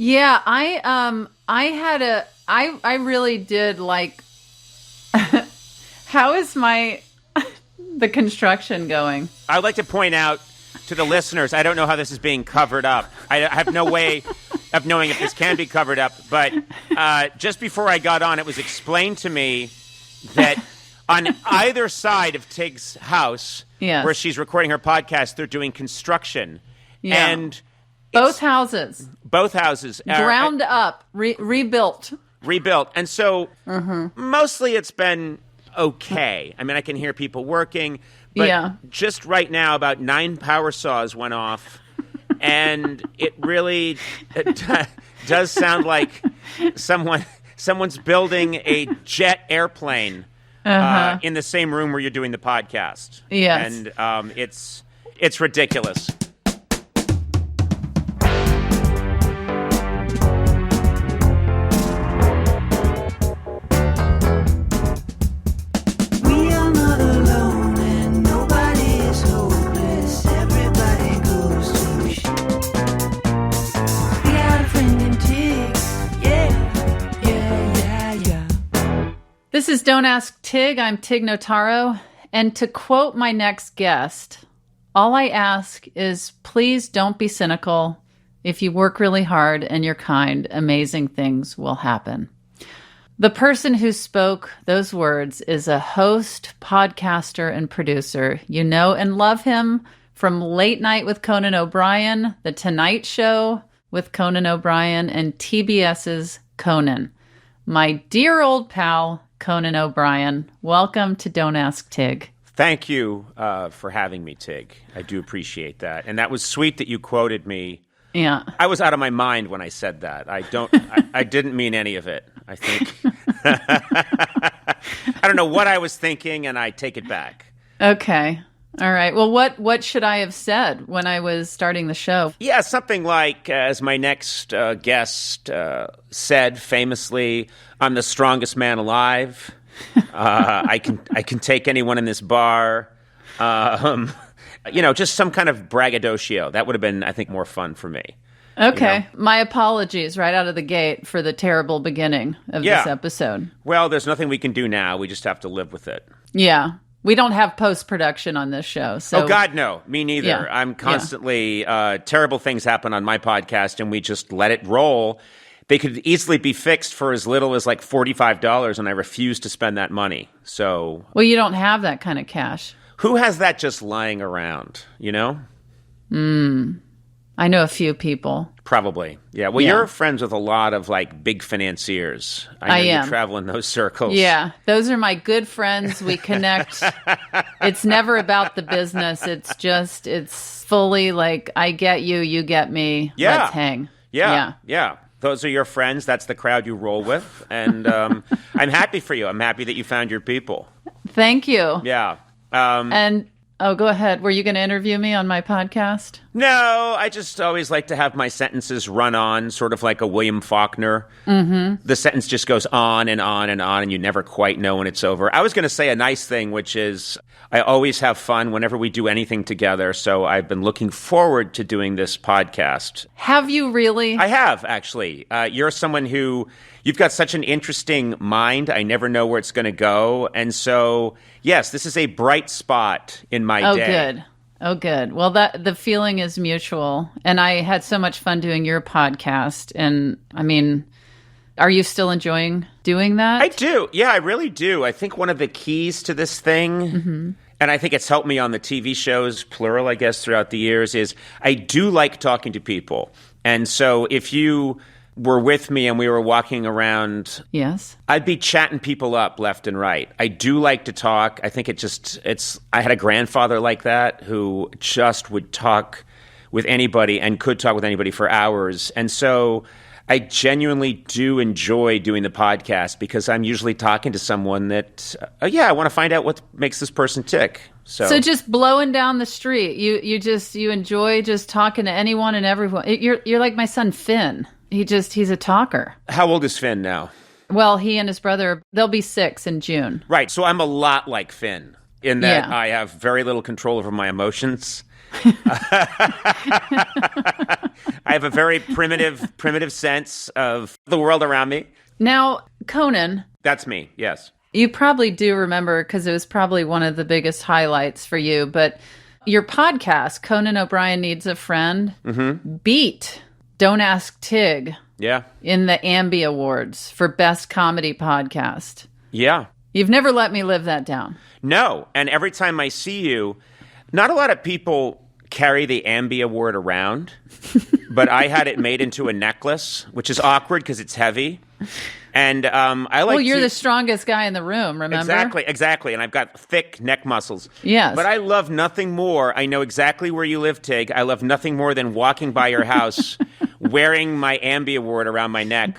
Yeah, I really did like. How is the construction going? I'd like to point out to the listeners, I don't know how this is being covered up. I have no way of knowing if this can be covered up, but just before I got on, it was explained to me that on either side of Tig's house, yes, where she's recording her podcast, they're doing construction. Yeah. And both houses. Ground up, rebuilt. And so mostly it's been okay. I mean, I can hear people working, but just right now about 9 power saws went off, and it really does sound like someone's building a jet airplane in the same room where you're doing the podcast. Yes. And it's ridiculous. This is Don't Ask Tig. I'm Tig Notaro. And to quote my next guest, all I ask is please don't be cynical. If you work really hard and you're kind, amazing things will happen. The person who spoke those words is a host, podcaster, and producer. You know and love him from Late Night with Conan O'Brien, The Tonight Show with Conan O'Brien, and TBS's Conan. My dear old pal, Conan O'Brien, welcome to Don't Ask Tig. Thank you for having me, Tig. I do appreciate that. And that was sweet that you quoted me. Yeah. I was out of my mind when I said that. I didn't mean any of it, I think. I don't know what I was thinking, and I take it back. Okay. All right. Well, what should I have said when I was starting the show? Yeah, something like, as my next guest said famously, I'm the strongest man alive. I can take anyone in this bar. Just some kind of braggadocio. That would have been, I think, more fun for me. Okay. You know? My apologies right out of the gate for the terrible beginning of this episode. Well, there's nothing we can do now. We just have to live with it. Yeah. We don't have post-production on this show. So. Oh, God, no. Me neither. Yeah. I'm constantly, terrible things happen on my podcast, and we just let it roll. They could easily be fixed for as little as like $45, and I refuse to spend that money. So, well, you don't have that kind of cash. Who has that just lying around, you know? I know a few people. Probably. Yeah. Well, you're friends with a lot of like big financiers. I know you travel in those circles. Yeah. Those are my good friends. We connect. It's never about the business. It's fully like, I get you, you get me. Yeah. Let's hang. Yeah. Those are your friends. That's the crowd you roll with. And I'm happy for you. I'm happy that you found your people. Thank you. Yeah. Go ahead. Were you going to interview me on my podcast? No, I just always like to have my sentences run on, sort of like a William Faulkner. Mm-hmm. The sentence just goes on and on and on, and you never quite know when it's over. I was going to say a nice thing, which is I always have fun whenever we do anything together, so I've been looking forward to doing this podcast. Have you really? I have, actually. You're someone who... You've got such an interesting mind. I never know where it's going to go. And so, yes, this is a bright spot in my day. Oh, good. Well, the feeling is mutual. And I had so much fun doing your podcast. And, I mean, are you still enjoying doing that? I do. Yeah, I really do. I think one of the keys to this thing, and I think it's helped me on the TV shows, plural, I guess, throughout the years, is I do like talking to people. And so if you... were with me and we were walking around, yes, I'd be chatting people up left and right. I do like to talk. I think I had a grandfather like that who just would talk with anybody and could talk with anybody for hours. And so I genuinely do enjoy doing the podcast because I'm usually talking to someone that, I want to find out what makes this person tick. So just blowing down the street, you enjoy just talking to anyone and everyone. You're like my son Finn. He's a talker. How old is Finn now? Well, he and his brother, they'll be 6 in June. Right. So I'm a lot like Finn in that I have very little control over my emotions. I have a very primitive sense of the world around me. Now, Conan. That's me, yes. You probably do remember because it was probably one of the biggest highlights for you, but your podcast, Conan O'Brien Needs a Friend, beat Don't Ask Tig in the Ambie Awards for Best Comedy Podcast. Yeah. You've never let me live that down. No, and every time I see you, not a lot of people carry the Ambie Award around, but I had it made into a necklace, which is awkward because it's heavy. And I like. Well, you're the strongest guy in the room, remember? Exactly. And I've got thick neck muscles. Yes. But I love nothing more. I know exactly where you live, Tig. I love nothing more than walking by your house wearing my Ambie Award around my neck.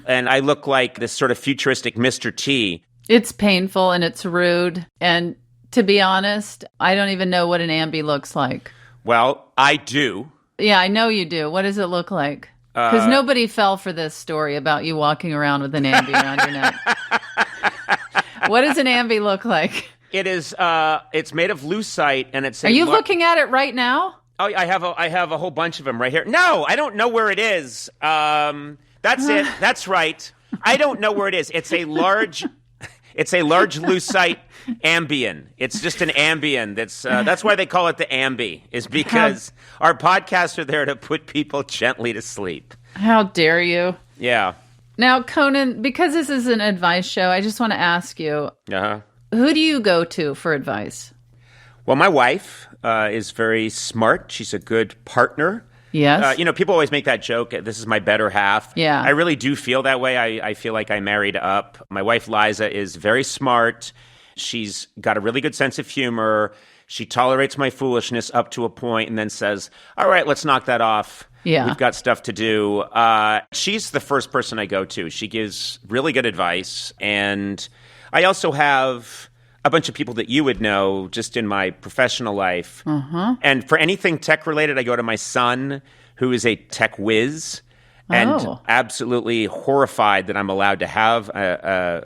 And I look like this sort of futuristic Mr. T. It's painful and it's rude. And to be honest, I don't even know what an Ambie looks like. Well, I do. Yeah, I know you do. What does it look like? Because nobody fell for this story about you walking around with an Ambie around your neck. What does an Ambie look like? It is. It's made of lucite, and it's. Are you looking at it right now? Oh, I have a whole bunch of them right here. No, I don't know where it is. That's it. That's right. I don't know where it is. It's a large. It's a large lucite Ambien. It's just an Ambien. That's why they call it the Ambie, is because our podcasts are there to put people gently to sleep. How dare you? Yeah. Now, Conan, because this is an advice show, I just want to ask you, who do you go to for advice? Well, my wife is very smart. She's a good partner. Yes. People always make that joke, this is my better half. Yeah. I really do feel that way. I feel like I married up. My wife, Liza, is very smart. She's got a really good sense of humor. She tolerates my foolishness up to a point and then says, all right, let's knock that off. Yeah. We've got stuff to do. She's the first person I go to. She gives really good advice. And I also have a bunch of people that you would know just in my professional life. And for anything tech-related, I go to my son, who is a tech whiz, and absolutely horrified that I'm allowed to have an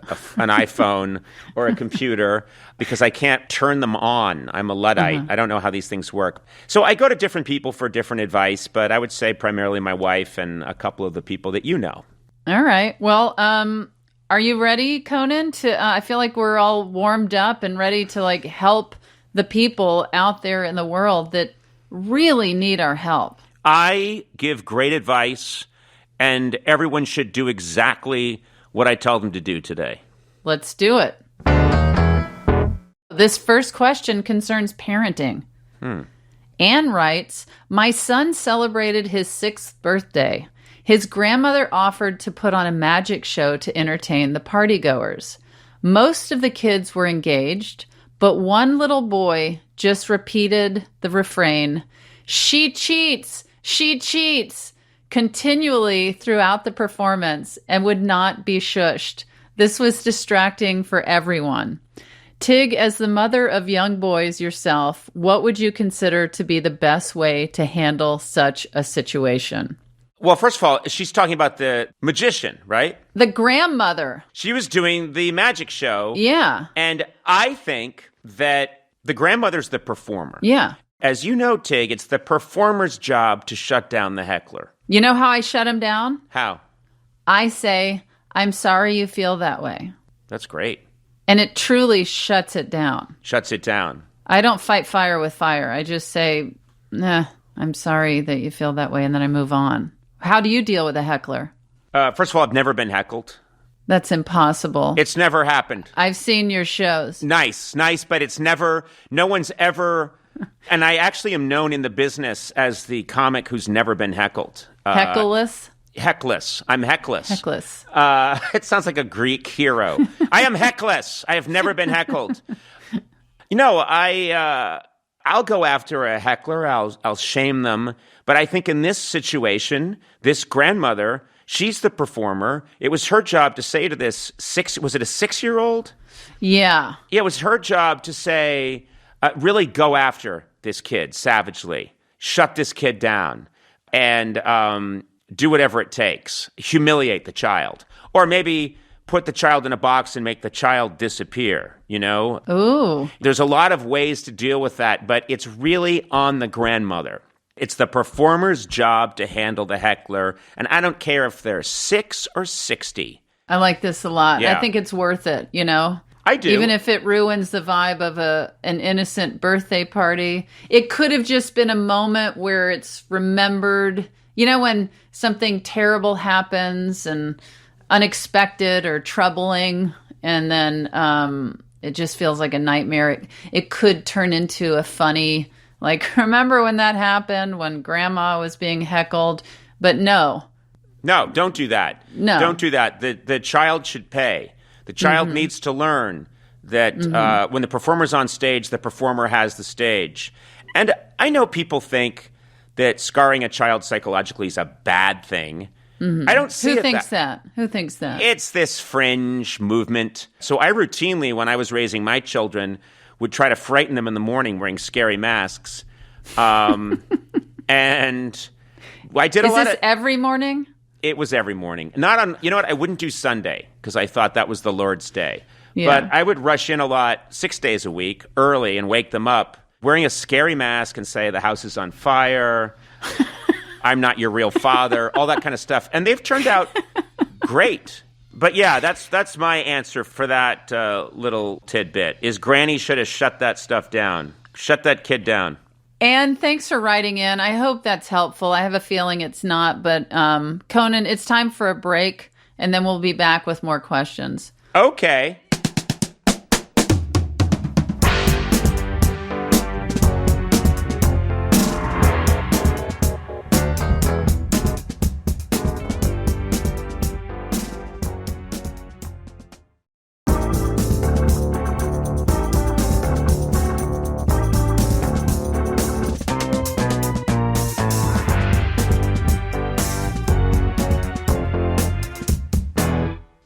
iPhone or a computer because I can't turn them on. I'm a Luddite. I don't know how these things work. So I go to different people for different advice, but I would say primarily my wife and a couple of the people that you know. All right. Well, are you ready, Conan? I feel like we're all warmed up and ready to help the people out there in the world that really need our help. I give great advice, and everyone should do exactly what I tell them to do today. Let's do it. This first question concerns parenting. Anne writes, my son celebrated his 6th birthday. His grandmother offered to put on a magic show to entertain the partygoers. Most of the kids were engaged, but one little boy just repeated the refrain, "She cheats! She cheats!" continually throughout the performance and would not be shushed. This was distracting for everyone. Tig, as the mother of young boys yourself, what would you consider to be the best way to handle such a situation? Well, first of all, she's talking about the magician, right? The grandmother. She was doing the magic show. Yeah. And I think that the grandmother's the performer. Yeah. As you know, Tig, it's the performer's job to shut down the heckler. You know how I shut him down? How? I say, I'm sorry you feel that way. That's great. And it truly shuts it down. Shuts it down. I don't fight fire with fire. I just say, nah, I'm sorry that you feel that way, and then I move on. How do you deal with a heckler? First of all, I've never been heckled. That's impossible. It's never happened. I've seen your shows. Nice, but it's never, no one's ever, and I actually am known in the business as the comic who's never been heckled. Heckless? Heckless. I'm heckless. Heckless. It sounds like a Greek hero. I am heckless. I have never been heckled. I'll go after a heckler. I'll shame them. But I think in this situation, this grandmother, she's the performer. It was her job to say to this was it a 6-year-old? Yeah. Yeah, it was her job to say, really go after this kid savagely. Shut this kid down. And do whatever it takes. Humiliate the child. Or maybe put the child in a box and make the child disappear, Ooh. There's a lot of ways to deal with that, but it's really on the grandmother. It's the performer's job to handle the heckler, and I don't care if they're 6 or 60. I like this a lot. Yeah. I think it's worth it, I do. Even if it ruins the vibe of an innocent birthday party. It could have just been a moment where it's remembered, when something terrible happens and unexpected or troubling, and then it just feels like a nightmare. It could turn into a funny, remember when that happened, when grandma was being heckled? But no. No, don't do that. No. Don't do that. The child should pay. The child needs to learn that when the performer's on stage, the performer has the stage. And I know people think that scarring a child psychologically is a bad thing. I don't see Who thinks that? Who thinks that? It's this fringe movement. So I routinely, when I was raising my children, would try to frighten them in the morning wearing scary masks. And I did a lot of... Is this every morning? It was every morning. Not on, you know what? I wouldn't do Sunday because I thought that was the Lord's day. Yeah. But I would rush in a lot 6 days a week early and wake them up wearing a scary mask and say, the house is on fire. I'm not your real father, all that kind of stuff. And they've turned out great. But yeah, that's my answer for that little tidbit, is Granny should have shut that stuff down. Shut that kid down. And thanks for writing in. I hope that's helpful. I have a feeling it's not. But Conan, it's time for a break, and then we'll be back with more questions. Okay.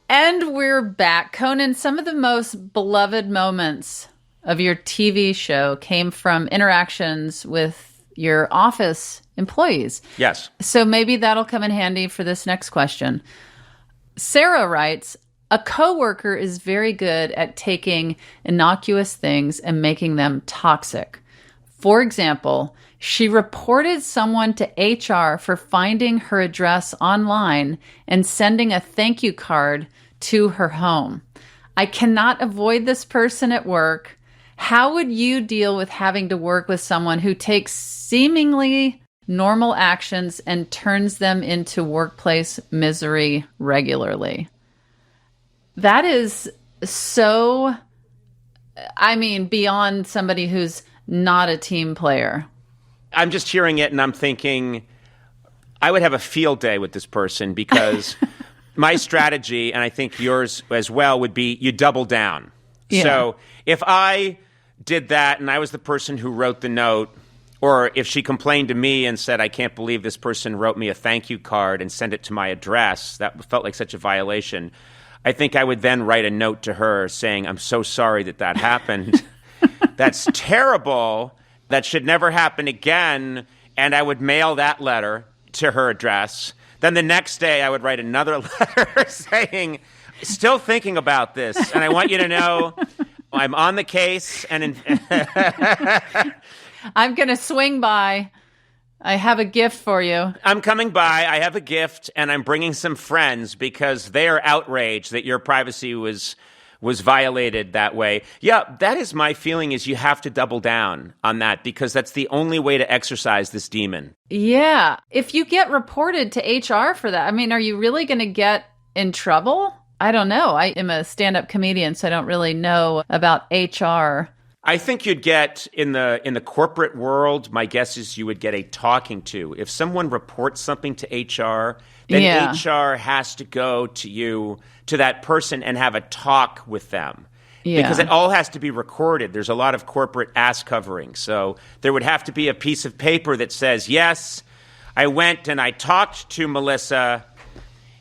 And we're back. Conan, some of the most beloved moments of your TV show came from interactions with your office employees. Yes. So maybe that'll come in handy for this next question. Sarah writes, a coworker is very good at taking innocuous things and making them toxic. For example, she reported someone to HR for finding her address online and sending a thank you card to her home. I cannot avoid this person at work. How would you deal with having to work with someone who takes seemingly normal actions and turns them into workplace misery regularly? That is so, beyond somebody who's not a team player. I'm just hearing it and I'm thinking I would have a field day with this person because my strategy, and I think yours as well, would be you double down. Yeah. So if I did that and I was the person who wrote the note, or if she complained to me and said, I can't believe this person wrote me a thank you card and sent it to my address, that felt like such a violation. I think I would then write a note to her saying, I'm so sorry that happened. That's terrible. That should never happen again. And I would mail that letter to her address. Then the next day I would write another letter saying, still thinking about this. And I want you to know I'm on the case. And I'm going to swing by. I have a gift for you. I'm coming by. I have a gift, and I'm bringing some friends because they are outraged that your privacy was violated that way. Yeah, that is my feeling, is you have to double down on that because that's the only way to exorcise this demon. Yeah. If you get reported to HR for that, are you really going to get in trouble? I don't know. I am a stand-up comedian, so I don't really know about HR. I think you'd get in the corporate world, my guess is you would get a talking to. If someone reports something to HR, then HR has to go to that person and have a talk with them. Yeah. Because it all has to be recorded. There's a lot of corporate ass covering. So there would have to be a piece of paper that says, yes, I went and I talked to Melissa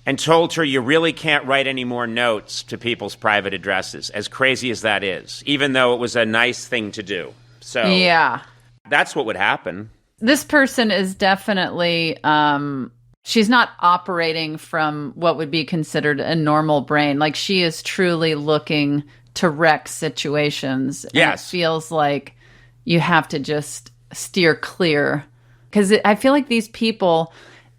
and told her you really can't write any more notes to people's private addresses, as crazy as that is, even though it was a nice thing to do. So yeah, that's what would happen. This person is definitely she's not operating from what would be considered a normal brain. Like, she is truly looking to wreck situations. And yes. It feels like you have to just steer clear. Because I feel like these people,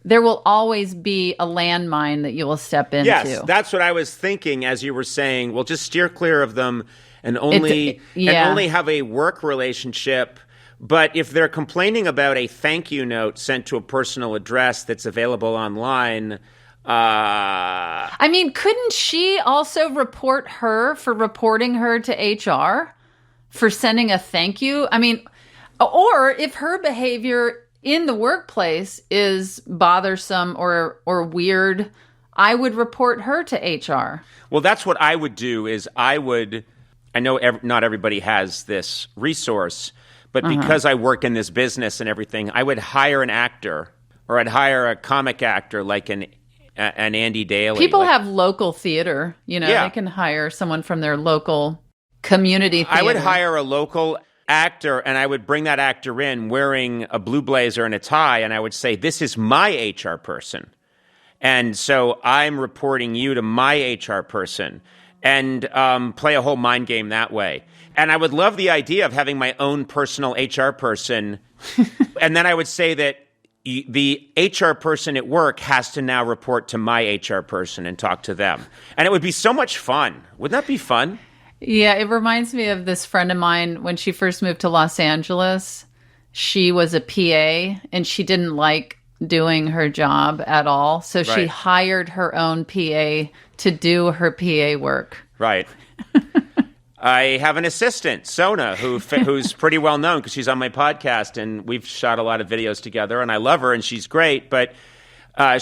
there will always be a landmine that you will step into. Yes, that's what I was thinking as you were saying. Well, just steer clear of them and only have a work relationship. But if they're complaining about a thank you note sent to a personal address that's available online, I mean, couldn't she also report her for reporting her to HR for sending a thank you? I mean, or if her behavior in the workplace is bothersome or weird, I would report her to HR. Well, that's what I would do is I know not everybody has this resource, but because I work in this business and everything, I would hire an actor or I'd hire a comic actor like an Andy Daly. People have local theater, they can hire someone from their local community theater. I would hire a local actor, and I would bring that actor in wearing a blue blazer and a tie, and I would say, this is my HR person. And so I'm reporting you to my HR person, and play a whole mind game that way. And I would love the idea of having my own personal HR person. And then I would say that the HR person at work has to now report to my HR person and talk to them. And it would be so much fun. Wouldn't that be fun? Yeah, it reminds me of this friend of mine. When she first moved to Los Angeles, she was a PA and she didn't like doing her job at all. So she hired her own PA to do her PA work. Right. I have an assistant, Sona, who's pretty well known because she's on my podcast, and we've shot a lot of videos together, and I love her, and she's great. But, I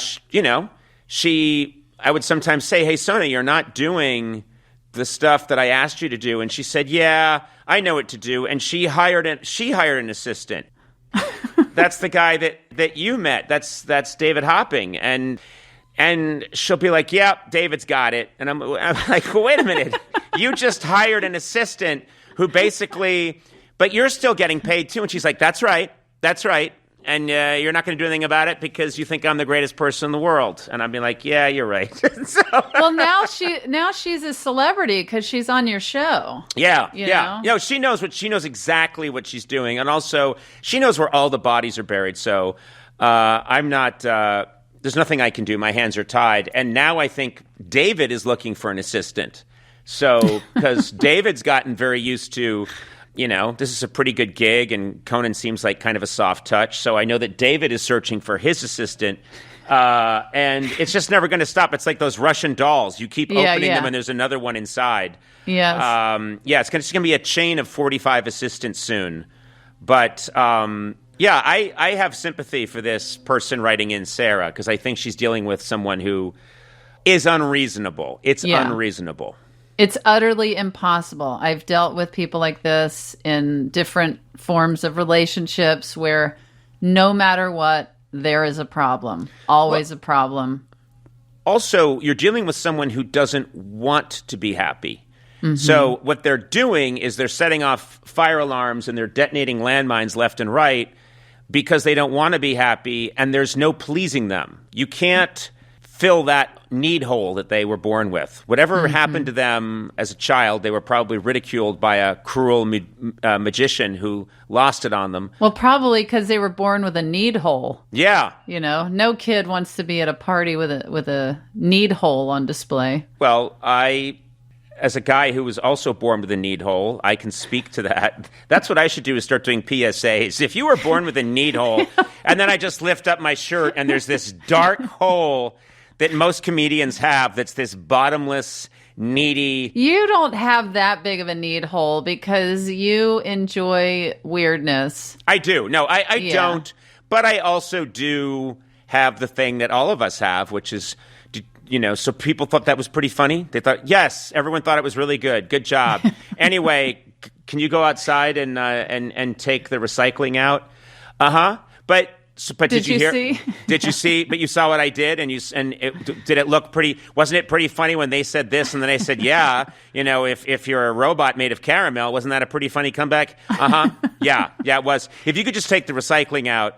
would sometimes say, hey, Sona, you're not doing the stuff that I asked you to do. And she said, yeah, I know what to do. And she hired an assistant. That's the guy that you met. That's David Hopping. And she'll be like, yeah, David's got it. And I'm like, well, wait a minute. You just hired an assistant who basically, but you're still getting paid too. And she's like, that's right. And you're not going to do anything about it because you think I'm the greatest person in the world. And I'd be like, yeah, you're right. Well, now she's a celebrity because she's on your show. Yeah, know? She knows exactly what she's doing, and also she knows where all the bodies are buried. So I'm not. There's nothing I can do. My hands are tied. And now I think David is looking for an assistant. So because David's gotten very used to. This is a pretty good gig, and Conan seems like kind of a soft touch. So I know that David is searching for his assistant, and it's just never going to stop. It's like those Russian dolls. You keep opening them, and there's another one inside. Yes. It's going to be a chain of 45 assistants soon. But, I have sympathy for this person writing in, Sarah, because I think she's dealing with someone who is unreasonable. It's unreasonable. It's utterly impossible. I've dealt with people like this in different forms of relationships where no matter what, there is a problem. Always a problem. Also, you're dealing with someone who doesn't want to be happy. Mm-hmm. So what they're doing is they're setting off fire alarms and they're detonating landmines left and right because they don't want to be happy, and there's no pleasing them. You can't fill that need hole that they were born with. Whatever happened to them as a child, they were probably ridiculed by a cruel magician who lost it on them. Well, probably because they were born with a need hole. Yeah. No kid wants to be at a party with a need hole on display. Well, as a guy who was also born with a need hole, I can speak to that. That's what I should do, is start doing PSAs. If you were born with a need hole, and then I just lift up my shirt and there's this dark hole that most comedians have, that's this bottomless, needy... You don't have that big of a need hole because you enjoy weirdness. I do. No, I don't. But I also do have the thing that all of us have, which is, so people thought that was pretty funny. They thought, yes, everyone thought it was really good. Good job. Anyway, can you go outside and take the recycling out? But did you hear? See? Did you see? But you saw what I did, did it look pretty? Wasn't it pretty funny when they said this and then they said, yeah, if you're a robot made of caramel, wasn't that a pretty funny comeback? Yeah, it was. If you could just take the recycling out,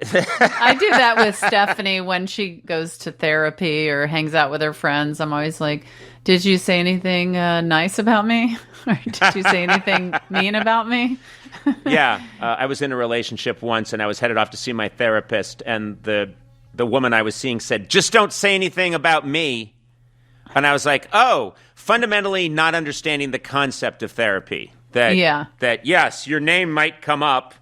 I do that with Stephanie when she goes to therapy or hangs out with her friends. I'm always like, did you say anything nice about me? Or did you say anything mean about me? Yeah. I was in a relationship once, and I was headed off to see my therapist, and the woman I was seeing said, just don't say anything about me. And I was like, oh, fundamentally not understanding the concept of therapy. That yes, your name might come up.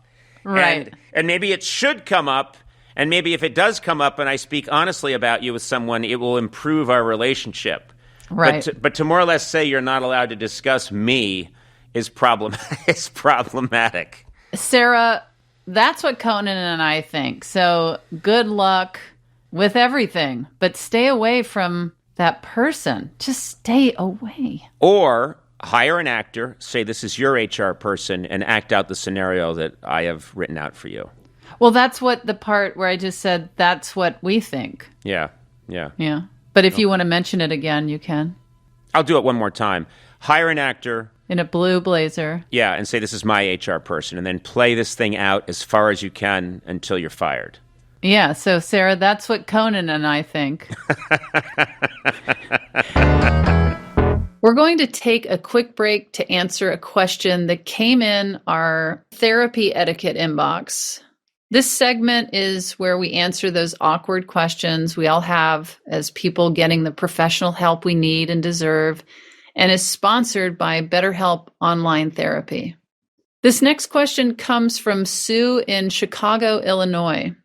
Right. And maybe it should come up. And maybe if it does come up and I speak honestly about you with someone, it will improve our relationship. Right. But to more or less say you're not allowed to discuss me is problematic. Sarah, that's what Conan and I think. So good luck with everything, but stay away from that person. Just stay away. Or hire an actor, say this is your HR person, and act out the scenario that I have written out for you. Well, that's what the part where I just said that's what we think. Yeah. But if you want to mention it again, you can. I'll do it one more time. Hire an actor. In a blue blazer. Yeah, and say this is my HR person, and then play this thing out as far as you can until you're fired. Yeah, so Sarah, that's what Conan and I think. We're going to take a quick break to answer a question that came in our therapy etiquette inbox. This segment is where we answer those awkward questions we all have as people getting the professional help we need and deserve, and is sponsored by Betterhelp Online Therapy. This next question comes from Sue in Chicago, Illinois.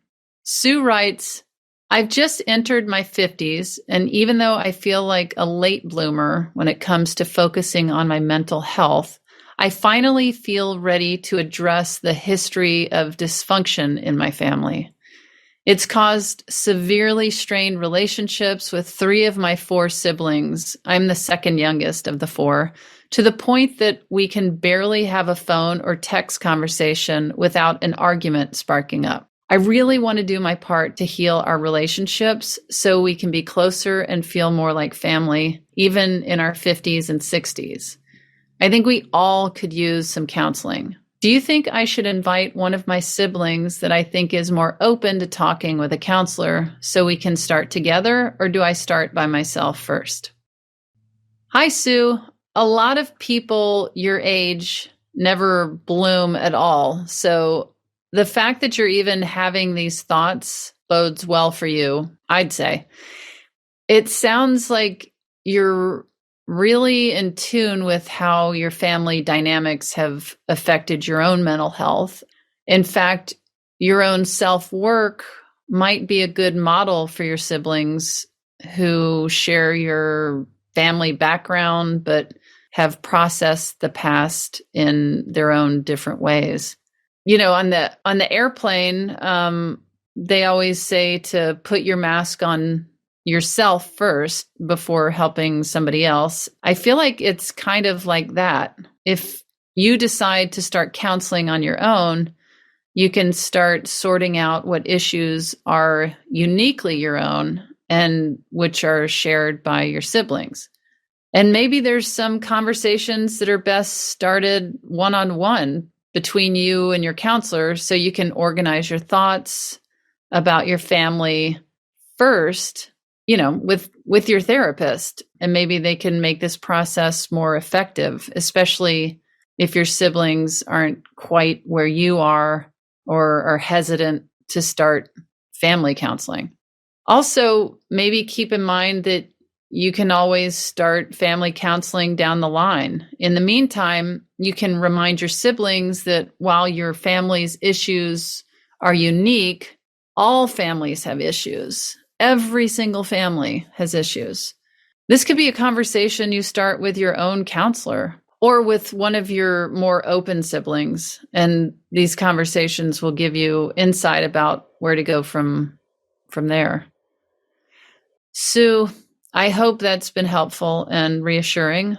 Sue writes, I've just entered my 50s, and even though I feel like a late bloomer when it comes to focusing on my mental health, I finally feel ready to address the history of dysfunction in my family. It's caused severely strained relationships with 3 of my 4 siblings. I'm the second youngest of the 4, to the point that we can barely have a phone or text conversation without an argument sparking up. I really want to do my part to heal our relationships so we can be closer and feel more like family, even in our 50s and 60s. I think we all could use some counseling. Do you think I should invite one of my siblings that I think is more open to talking with a counselor so we can start together, or do I start by myself first? Hi, Sue. A lot of people your age never bloom at all, so the fact that you're even having these thoughts bodes well for you, I'd say. It sounds like you're really in tune with how your family dynamics have affected your own mental health. In fact, your own self-work might be a good model for your siblings who share your family background, but have processed the past in their own different ways. You know, on the airplane, they always say to put your mask on yourself first before helping somebody else. I feel like it's kind of like that. If you decide to start counseling on your own, you can start sorting out what issues are uniquely your own and which are shared by your siblings. And maybe there's some conversations that are best started one-on-one between you and your counselor so you can organize your thoughts about your family first, you know, with your therapist. And maybe they can make this process more effective, especially if your siblings aren't quite where you are or are hesitant to start family counseling. Also, maybe keep in mind that you can always start family counseling down the line. In the meantime, you can remind your siblings that while your family's issues are unique, all families have issues. Every single family has issues. This could be a conversation you start with your own counselor or with one of your more open siblings. And these conversations will give you insight about where to go from there. Sue, I hope that's been helpful and reassuring.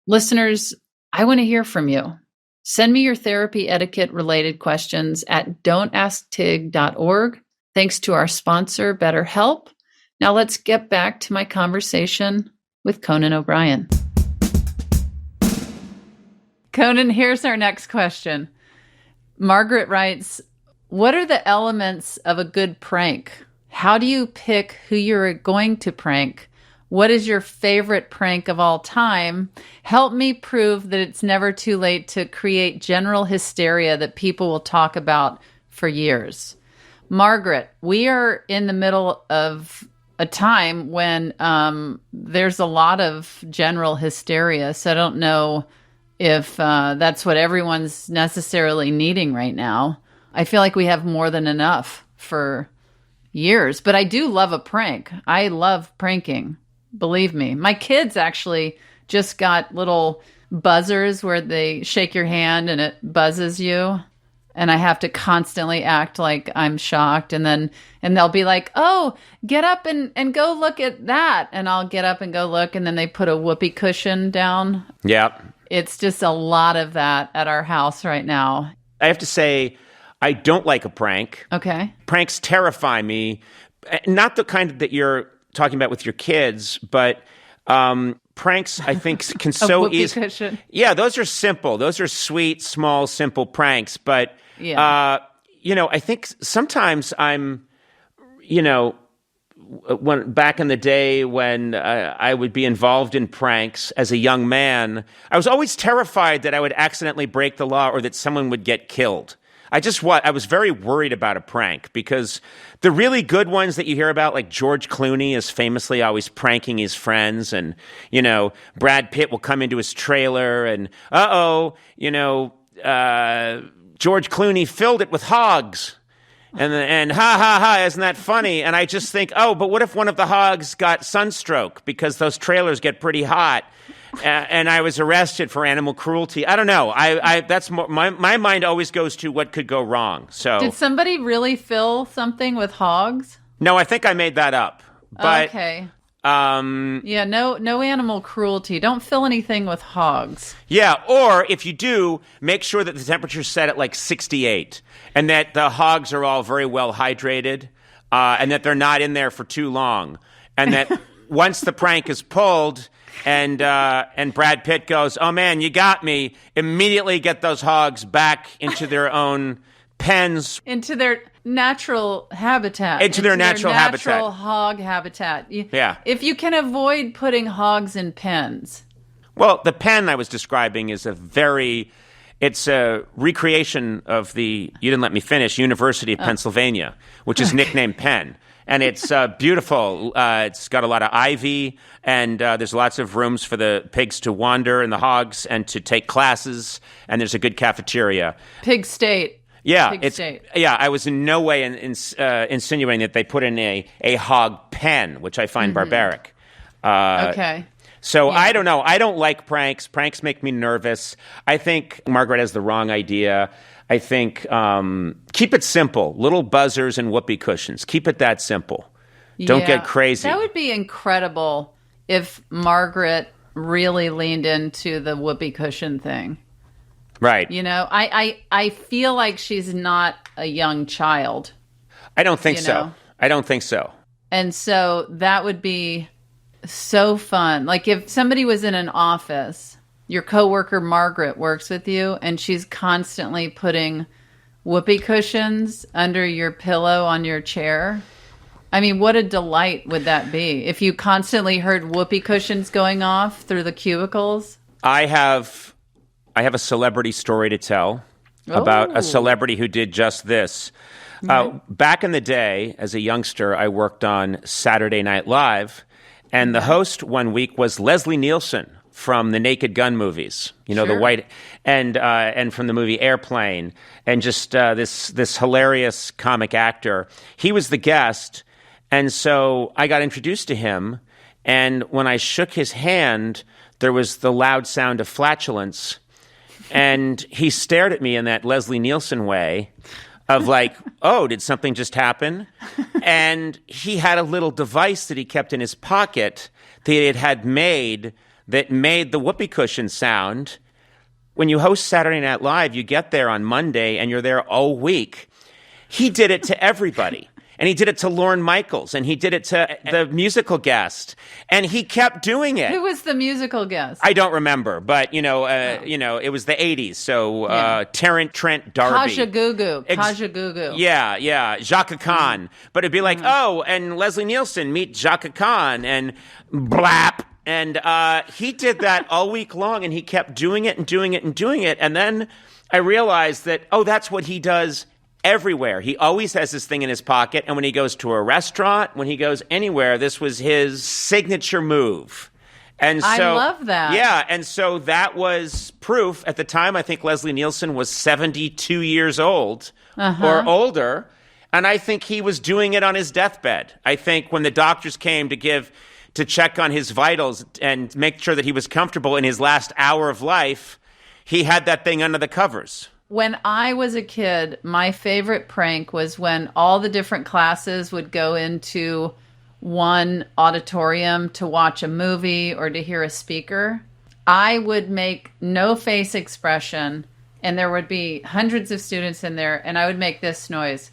Listeners, I want to hear from you. Send me your therapy etiquette related questions at don'tasktig.org. Thanks to our sponsor, Betterhelp. Now let's get back to my conversation with Conan O'Brien. Conan, here's our next question. Margaret writes, What are the elements of a good prank? How do you pick who you're going to prank? What is your favorite prank of all time? Help me prove that it's never too late to create general hysteria that people will talk about for years. Margaret, we are in the middle of a time when there's a lot of general hysteria, so I don't know if that's what everyone's necessarily needing right now. I feel like we have more than enough for years, but I do love a prank. I love pranking. Believe me. My kids actually just got little buzzers where they shake your hand and it buzzes you. And I have to constantly act like I'm shocked. And they'll be like, oh, get up and go look at that. And I'll get up and go look. And then they put a whoopee cushion down. Yep. It's just a lot of that at our house right now. I have to say, I don't like a prank. Okay. Pranks terrify me. Not the kind that you're talking about with your kids, but pranks, I think, can so easily. Yeah, those are simple. Those are sweet, small, simple pranks. But, I think sometimes I'm, when back in the day when I would be involved in pranks as a young man, I was always terrified that I would accidentally break the law or that someone would get killed. I was very worried about a prank because the really good ones that you hear about, like George Clooney is famously always pranking his friends, and, Brad Pitt will come into his trailer and, George Clooney filled it with hogs. And ha, ha, ha, isn't that funny? And I just think, but what if one of the hogs got sunstroke because those trailers get pretty hot? And I was arrested for animal cruelty. I don't know. That's more, my mind always goes to what could go wrong. So did somebody really fill something with hogs? No, I think I made that up. But, okay. No animal cruelty. Don't fill anything with hogs. Yeah, or if you do, make sure that the temperature's set at like 68 and that the hogs are all very well hydrated and that they're not in there for too long. And that once the prank is pulled and Brad Pitt goes, oh man, you got me, immediately get those hogs back into their own pens. Into their natural habitat. Into their natural habitat. Natural hog habitat. Yeah. If you can avoid putting hogs in pens. Well, the pen I was describing is it's a recreation of the, you didn't let me finish, University of Pennsylvania, which is nicknamed Penn. And it's beautiful. It's got a lot of ivy, and there's lots of rooms for the pigs to wander and the hogs and to take classes, and there's a good cafeteria. Pig state. Yeah, I was in no way insinuating that they put in a hog pen, which I find barbaric. Okay. So yeah. I don't know. I don't like pranks. Pranks make me nervous. I think Margaret has the wrong idea. I think keep it simple. Little buzzers and whoopee cushions. Keep it that simple. Don't get crazy. That would be incredible if Margaret really leaned into the whoopee cushion thing. Right. I feel like she's not a young child. I don't think so. I don't think so. And so that would be so fun. Like if somebody was in an office, your coworker Margaret works with you, and she's constantly putting whoopee cushions under your pillow on your chair. I mean, what a delight would that be if you constantly heard whoopee cushions going off through the cubicles? I have a celebrity story to tell about a celebrity who did just this. Back in the day, as a youngster, I worked on Saturday Night Live, and the host one week was Leslie Nielsen from the Naked Gun movies, the white, and from the movie Airplane, and just this hilarious comic actor. He was the guest, and so I got introduced to him, and when I shook his hand, there was the loud sound of flatulence, and he stared at me in that Leslie Nielsen way of like, oh, did something just happen? And he had a little device that he kept in his pocket that it had made that made the whoopee cushion sound. When you host Saturday Night Live, you get there on Monday and you're there all week. He did it to everybody. and he did it to Lorne Michaels, and he did it to the musical guest, and he kept doing it. Who was the musical guest? I don't remember, but it was the 80s, so Terrence Trent D'Arby. Kaja Gugu. Yeah, Jacques Khan. But it'd be like, and Leslie Nielsen, meet Jacques Khan, and blap. And he did that all week long, and he kept doing it and doing it and doing it. And then I realized that, that's what he does everywhere. He always has this thing in his pocket. And when he goes to a restaurant, when he goes anywhere, this was his signature move. And so, I love that. Yeah, and so that was proof. At the time, I think Leslie Nielsen was 72 years old or older. And I think he was doing it on his deathbed. I think when the doctors came to check on his vitals and make sure that he was comfortable in his last hour of life, he had that thing under the covers. When I was a kid, my favorite prank was when all the different classes would go into one auditorium to watch a movie or to hear a speaker. I would make no face expression, and there would be hundreds of students in there, and I would make this noise.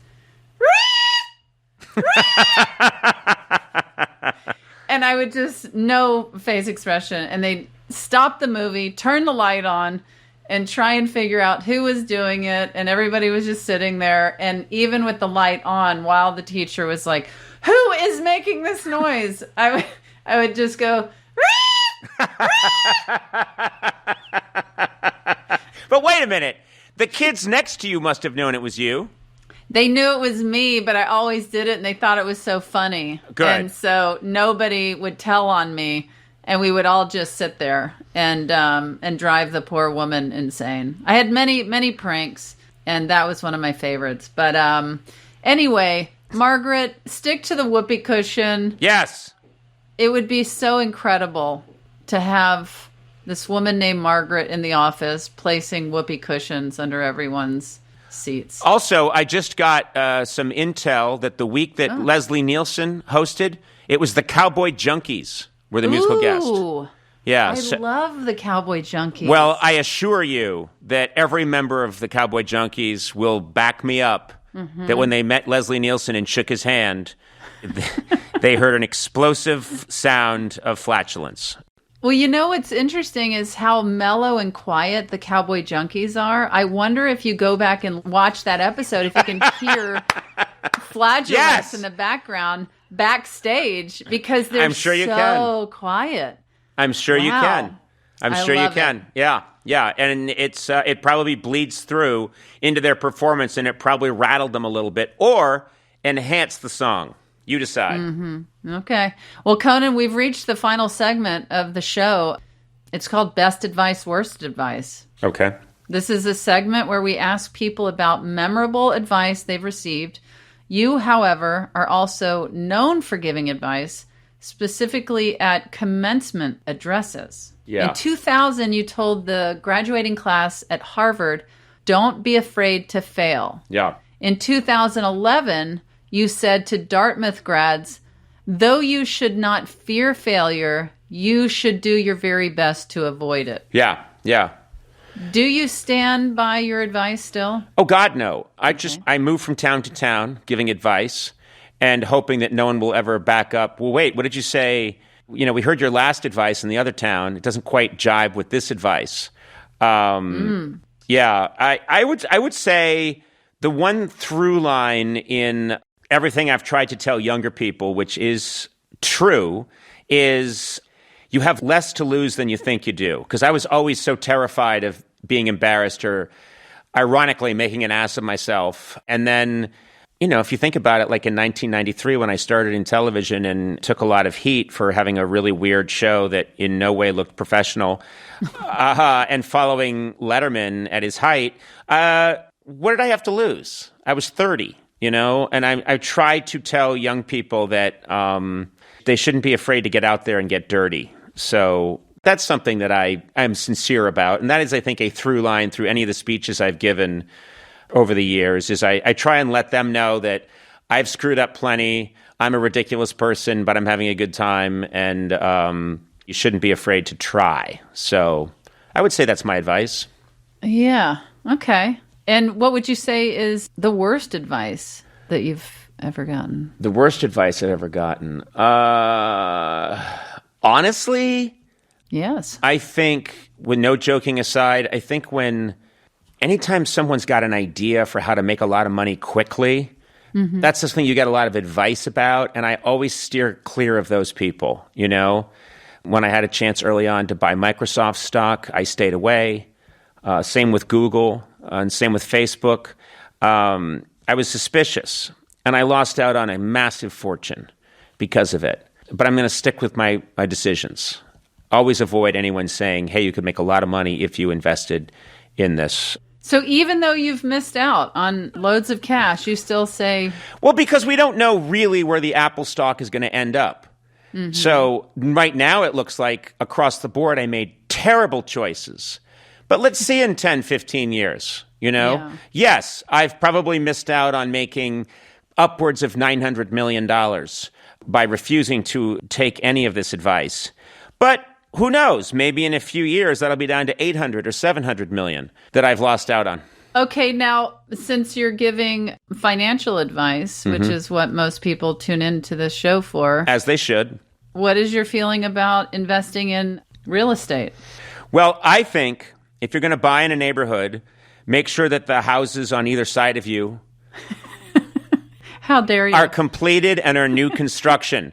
And I would just no face expression, and they'd stop the movie, turn the light on, and try and figure out who was doing it. And everybody was just sitting there. And even with the light on, while the teacher was like, "Who is making this noise?" I would just go. But wait a minute. The kids next to you must have known it was you. They knew it was me, but I always did it, and they thought it was so funny. Good. And so nobody would tell on me, and we would all just sit there and drive the poor woman insane. I had many pranks, and that was one of my favorites. But anyway, Margaret, stick to the whoopee cushion. Yes. It would be so incredible to have this woman named Margaret in the office placing whoopee cushions under everyone's seats. Also, I just got some intel that the week that Leslie Nielsen hosted, it was the Cowboy Junkies were the musical guest. Yeah, I love the Cowboy Junkies. Well, I assure you that every member of the Cowboy Junkies will back me up that when they met Leslie Nielsen and shook his hand, they heard an explosive sound of flatulence. Well, what's interesting is how mellow and quiet the Cowboy Junkies are. I wonder if you go back and watch that episode, if you can hear flatulence in the background backstage, because they're so quiet. I'm sure you can. I'm sure you can. Yeah. And it probably bleeds through into their performance, and it probably rattled them a little bit or enhanced the song. You decide. Okay. Well, Conan, we've reached the final segment of the show. It's called Best Advice, Worst Advice. Okay. This is a segment where we ask people about memorable advice they've received. You, however, are also known for giving advice, specifically at commencement addresses. Yeah. In 2000, you told the graduating class at Harvard, "Don't be afraid to fail." Yeah. In 2011, you said to Dartmouth grads, "Though you should not fear failure, you should do your very best to avoid it." Yeah. Do you stand by your advice still? Oh, God, no. I move from town to town giving advice and hoping that no one will ever back up. Well, wait, what did you say? We heard your last advice in the other town. It doesn't quite jibe with this advice. Yeah, I would say the one through line in everything I've tried to tell younger people, which is true, is you have less to lose than you think you do. Because I was always so terrified of being embarrassed or, ironically, making an ass of myself. And then, if you think about it, like in 1993 when I started in television and took a lot of heat for having a really weird show that in no way looked professional, and following Letterman at his height, what did I have to lose? I was 30. And I try to tell young people that they shouldn't be afraid to get out there and get dirty. So that's something that I'm sincere about. And that is, I think, a through line through any of the speeches I've given over the years, is I try and let them know that I've screwed up plenty. I'm a ridiculous person, but I'm having a good time. And you shouldn't be afraid to try. So I would say that's my advice. Yeah. Okay. And what would you say is the worst advice that you've ever gotten? The worst advice I've ever gotten? Honestly? Yes. I think, with no joking aside, I think anytime someone's got an idea for how to make a lot of money quickly, that's the thing you get a lot of advice about, and I always steer clear of those people, you know? When I had a chance early on to buy Microsoft stock, I stayed away. Same with Google, and same with Facebook. I was suspicious, and I lost out on a massive fortune because of it. But I'm going to stick with my decisions. Always avoid anyone saying, hey, you could make a lot of money if you invested in this. So even though you've missed out on loads of cash, you still say... Well, because we don't know really where the Apple stock is going to end up. So right now it looks like across the board I made terrible choices. But let's see in 10, 15 years, you know? Yeah. Yes, I've probably missed out on making upwards of $900 million by refusing to take any of this advice. But who knows? Maybe in a few years that'll be down to 800 or 700 million that I've lost out on. Okay, now, since you're giving financial advice, which is what most people tune into this show for. As they should. What is your feeling about investing in real estate? Well, I think if you're going to buy in a neighborhood, make sure that the houses on either side of you How dare you? are completed and are new construction.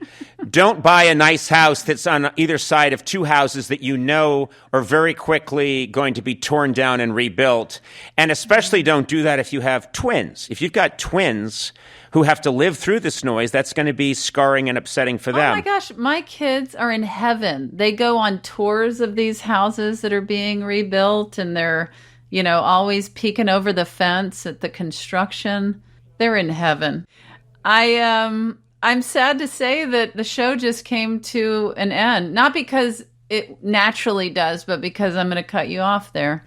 Don't buy a nice house that's on either side of two houses that you know are very quickly going to be torn down and rebuilt. And especially don't do that if you have twins. If you've got twins who have to live through this noise, that's going to be scarring and upsetting for them. Oh my gosh, my kids are in heaven. They go on tours of these houses that are being rebuilt, and they're, you know, always peeking over the fence at the construction. They're in heaven. I'm sad to say that the show just came to an end. Not because it naturally does, but because I'm going to cut you off there.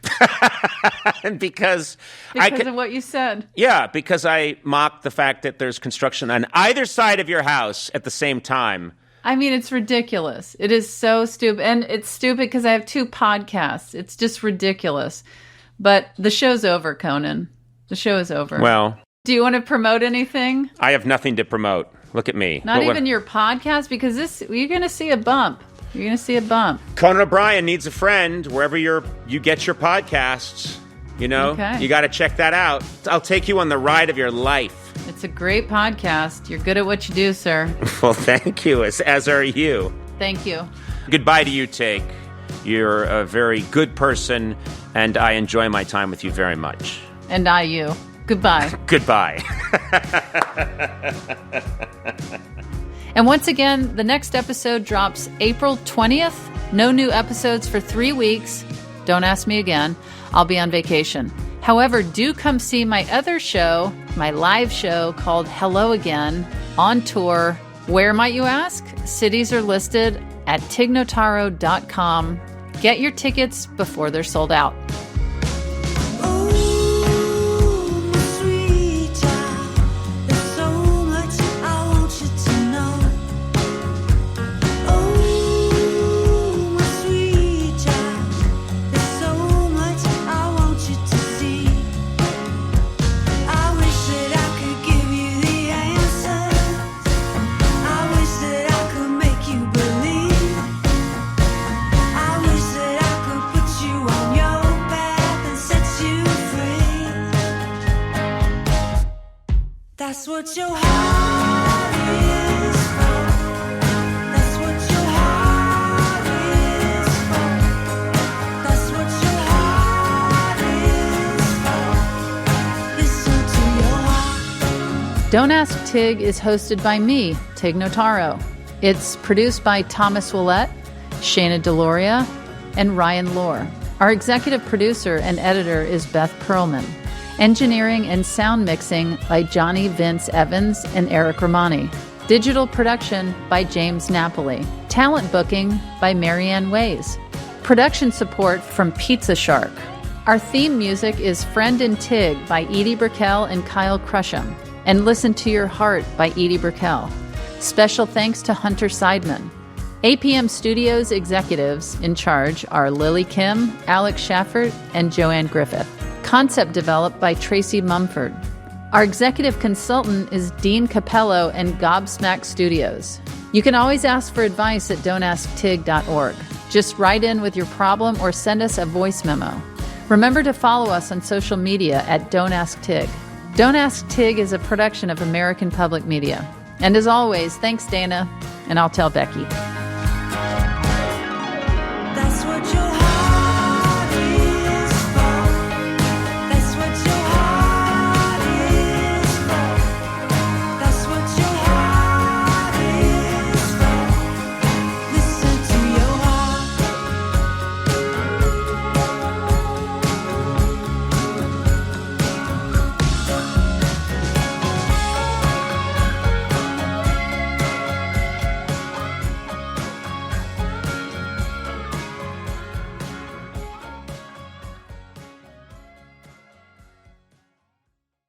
And because of what you said. Yeah, because I mocked the fact that there's construction on either side of your house at the same time. I mean, it's ridiculous. It is so stupid. And it's stupid because I have 2 podcasts. It's just ridiculous. But the show's over, Conan. The show is over. Well... Do you want to promote anything? I have nothing to promote. Look at me. Not even your podcast? Because you're going to see a bump. You're going to see a bump. Conan O'Brien needs a friend wherever you get your podcasts. You know, okay. You got to check that out. I'll take you on the ride of your life. It's a great podcast. You're good at what you do, sir. Well, thank you, as are you. Thank you. Goodbye to you, Tig. You're a very good person, and I enjoy my time with you very much. And I you. Goodbye. Goodbye. And once again, the next episode drops April 20th. No new episodes for 3 weeks. Don't ask me again. I'll be on vacation. However, do come see my other show, my live show called Hello Again, on tour. Where might you ask? Cities are listed at tignotaro.com. Get your tickets before they're sold out. That's what your heart is for. That's what your heart is for. That's what your heart is for. Listen to your heart. Don't Ask Tig is hosted by me, Tig Notaro. It's produced by Thomas Willett, Shayna Deloria, and Ryan Lohr. Our executive producer and editor is Beth Perlman. Engineering and sound mixing by Johnny Vince Evans and Eric Romani. Digital production by James Napoli. Talent booking by Marianne Ways. Production support from Pizza Shark. Our theme music is Friend and Tig by Edie Brickell and Kyle Crusham. And Listen to Your Heart by Edie Brickell. Special thanks to Hunter Seidman. APM Studios executives in charge are Lily Kim, Alex Schaffert, and Joanne Griffith. Concept developed by Tracy Mumford. Our executive consultant is Dean Capello and Gobsmack Studios. You can always ask for advice at don'tasktig.org. Just write in with your problem or send us a voice memo. Remember to follow us on social media at Don't Ask Tig. Don't Ask Tig is a production of American Public Media. And as always, thanks, Dana, and I'll tell Becky.